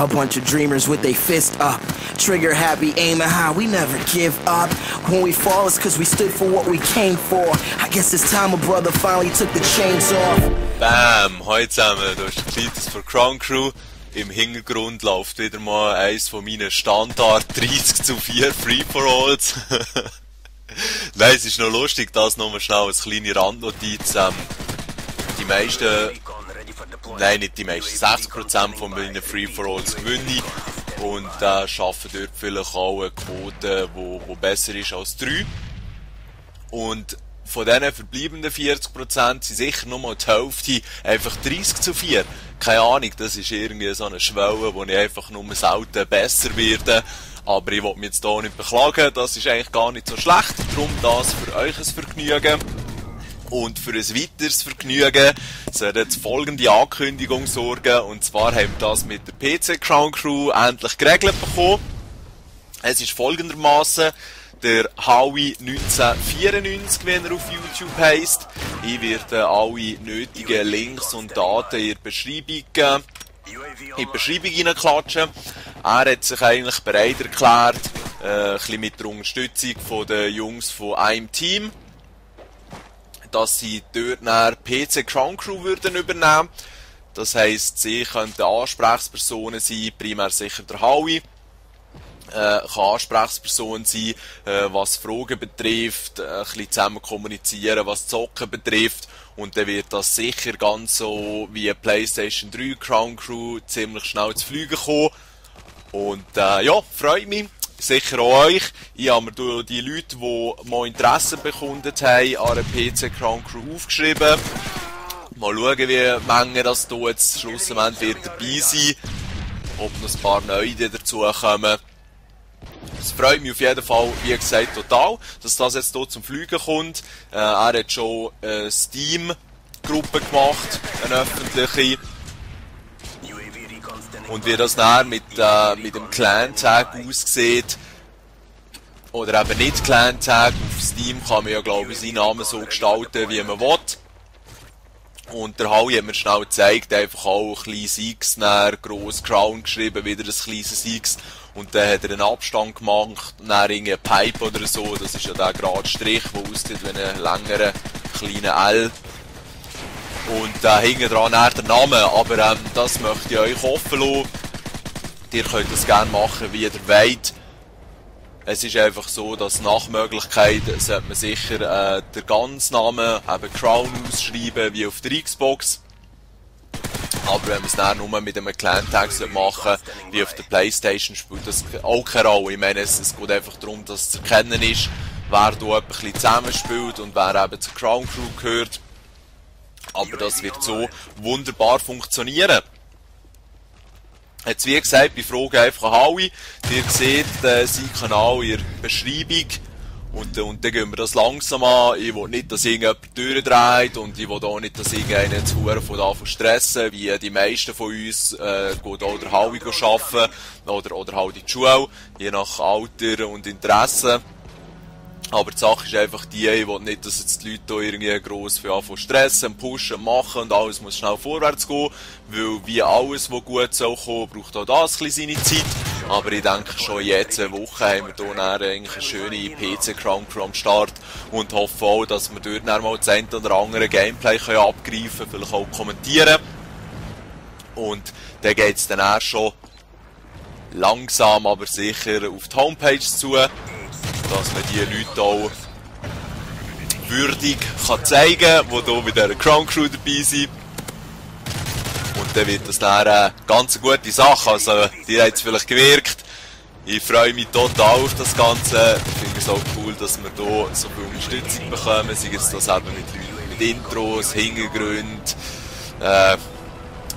A bunch of dreamers with their fist up. Trigger happy, aiming high, we never give up. When we fall, it's cause we stood for what we came for. I guess it's time a brother finally took the chains off. Bam! Hallo zusammen, da ist der Cletus von Crown Crew. Im Hintergrund läuft wieder mal eins von meinen Standard 30:4 Free-for-Alls. Nein, es ist noch lustig, das nochmal schnell als kleine Randnotiz. Die meisten, nein nicht die meisten, 60% von meinen Free-for-Alls gewinne ich und schaffen dort vielleicht auch eine Quote, die besser ist als 3. Und von diesen verbleibenden 40% sind sicher nur mal die Hälfte einfach 30:4. Keine Ahnung, das ist irgendwie so eine Schwelle, wo ich einfach nur selten besser werde. Aber ich will mich jetzt hier nicht beklagen, das ist eigentlich gar nicht so schlecht. Darum das für euch ein Vergnügen. Und für ein weiteres Vergnügen soll jetzt folgende Ankündigung sorgen. Und zwar haben wir das mit der PC Crown Crew endlich geregelt bekommen. Es ist folgendermaßen: der Howie 1994, wie er auf YouTube heisst. Ich werde alle nötigen Links und Daten in die Beschreibung hineinklatschen. Er hat sich eigentlich bereit erklärt, ein bisschen mit der Unterstützung von den Jungs von einem Team, dass sie dort nach PC Crown Crew würden übernehmen. Das heisst, sie könnten Ansprechpersonen sein, primär sicher der Howie. Kann Ansprechperson sein, was Fragen betrifft, ein bisschen zusammen kommunizieren, was Zocken betrifft, und dann wird das sicher ganz so wie PlayStation 3 Crown Crew ziemlich schnell zu fliegen kommen. Und ja, freut mich, sicher auch euch. Ich habe mir durch die Leute, die mal Interesse bekundet haben, an einer PC Crown Crew aufgeschrieben. Mal schauen, wie Menge das hier jetzt schlussendlich wird dabei sein, ob noch ein paar neue dazukommen. Es freut mich auf jeden Fall, wie gesagt, total, dass das jetzt hier zum Fliegen kommt. Er hat schon eine Steam-Gruppe gemacht, eine öffentliche. Und wie das dann mit dem Clan-Tag aussieht, oder eben nicht Clan-Tag, auf Steam kann man ja, glaube ich, seinen Namen so gestalten, wie man will. Und der Howie hat mir schnell gezeigt, einfach auch ein kleines X, dann gross Crown geschrieben, wieder ein kleines X. Und dann hat er einen Abstand gemacht, dann irgendeine Pipe oder so, das ist ja der gerade Strich, der aussieht wie ein längerer, kleiner L. Und hinten dran der Name, aber das möchte ich euch offen lassen. Ihr könnt das gerne machen, wie ihr wollt. Es ist einfach so, dass nach Möglichkeit sollte man sicher den ganzen Namen, eben Crown, ausschreiben, wie auf der Xbox. Aber wenn man es dann nur mit einem Clan-Tag machen, wie auf der Playstation, spielt das auch keine Rolle. Ich meine, es geht einfach darum, dass es zu erkennen ist, wer hier ein bisschen zusammenspielt und wer eben zur Crown Crew gehört. Aber das wird so wunderbar funktionieren. Jetzt, wie gesagt, bei Fragen einfach an Howie. Ihr seht seinen Kanal in der Beschreibung. Und dann gehen wir das langsam an. Ich will nicht, dass irgendjemand durchdreht, und ich will auch nicht, dass irgendeiner zu Huren von da stressen, wie die meisten von uns geht auch der Howie arbeiten oder halt in die Schule, je nach Alter und Interesse. Aber die Sache ist einfach die, ich will nicht, dass jetzt die Leute hier irgendwie gross von stressen, pushen, machen und alles muss schnell vorwärts gehen, weil wie alles, was gut soll kommen, braucht auch das ein bisschen seine Zeit. Aber ich denke schon jetzt eine Woche haben wir hier eigentlich eine schöne PC Crown Crew am Start und hoffe auch, dass wir dort mal das eine oder andere Gameplay abgreifen können, vielleicht auch kommentieren. Und dann geht es dann auch schon langsam, aber sicher auf die Homepage zu, dass man die Leute auch würdig kann zeigen kann, die hier mit dieser Crown Crew dabei sind. Und dann wird das dann eine ganz gute Sache. Also, die hat es vielleicht gewirkt. Ich freue mich total auf das Ganze. Ich finde es auch cool, dass wir hier so viel Unterstützung bekommen. Sei es das eben mit Intros, Hintergründen,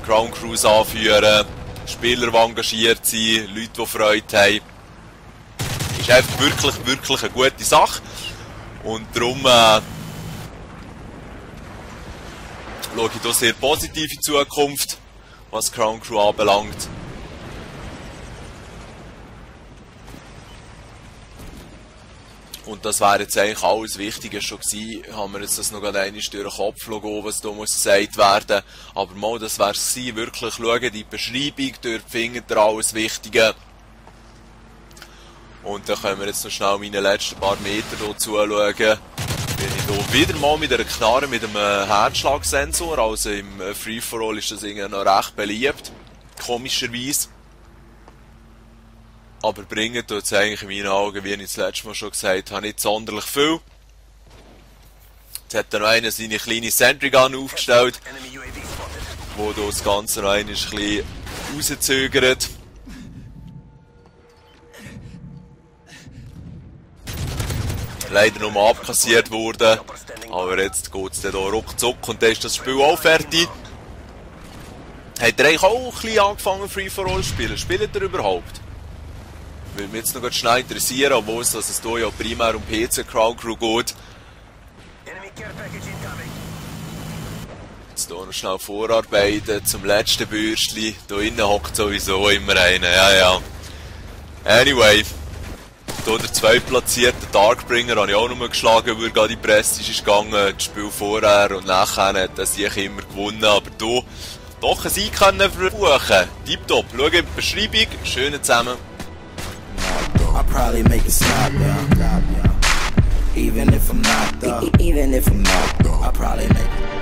Crown Crews anführen, Spieler, die engagiert sind, Leute, die Freude haben. Ist einfach wirklich eine gute Sache. Und darum schaue ich hier sehr positiv in die Zukunft, was Crown Crew anbelangt. Und das wäre jetzt eigentlich alles Wichtige schon gewesen. Haben wir jetzt das noch einmal durch den Kopf gehen, was da muss gesagt werden. Aber mal, das wäre es gewesen. Wirklich schauen, die Beschreibung, dort findet ihr alles Wichtige. Und dann können wir jetzt noch schnell meine letzten paar Meter hier zuschauen. Bin ich hier wieder mal mit einer Knarre mit einem Herzschlagsensor. Also im Free-for-All ist das irgendwie noch recht beliebt. Komischerweise. Aber bringen tut es eigentlich in meinen Augen, wie ich das letzte Mal schon gesagt habe, nicht sonderlich viel. Jetzt hat noch einer seine kleine Sentry Gun aufgestellt, wo das Ganze noch ein bisschen rauszögert. Leider nochmal abkassiert worden, aber jetzt geht es dann hier ruckzuck und dann ist das Spiel auch fertig. Hat er eigentlich auch ein bisschen angefangen Free-for-All zu spielen? Spielt er überhaupt? Würde mich jetzt noch ganz schnell interessieren, obwohl es hier ja primär um PC Crowd Crew geht. Jetzt hier noch schnell vorarbeiten zum letzten Bürstchen. Hier innen hockt sowieso immer einer, ja. Anyway, hier der zweitplatzierte Darkbringer habe ich auch noch geschlagen, weil gerade die Prestige ist gegangen. Das Spiel vorher und nachher hat er sich immer gewonnen, aber hier doch ein Sieg können verbuchen. Tipptopp, schau in die Beschreibung, schön zusammen. I'll probably make it stop, yeah. Even if I'm not, I'll probably make it.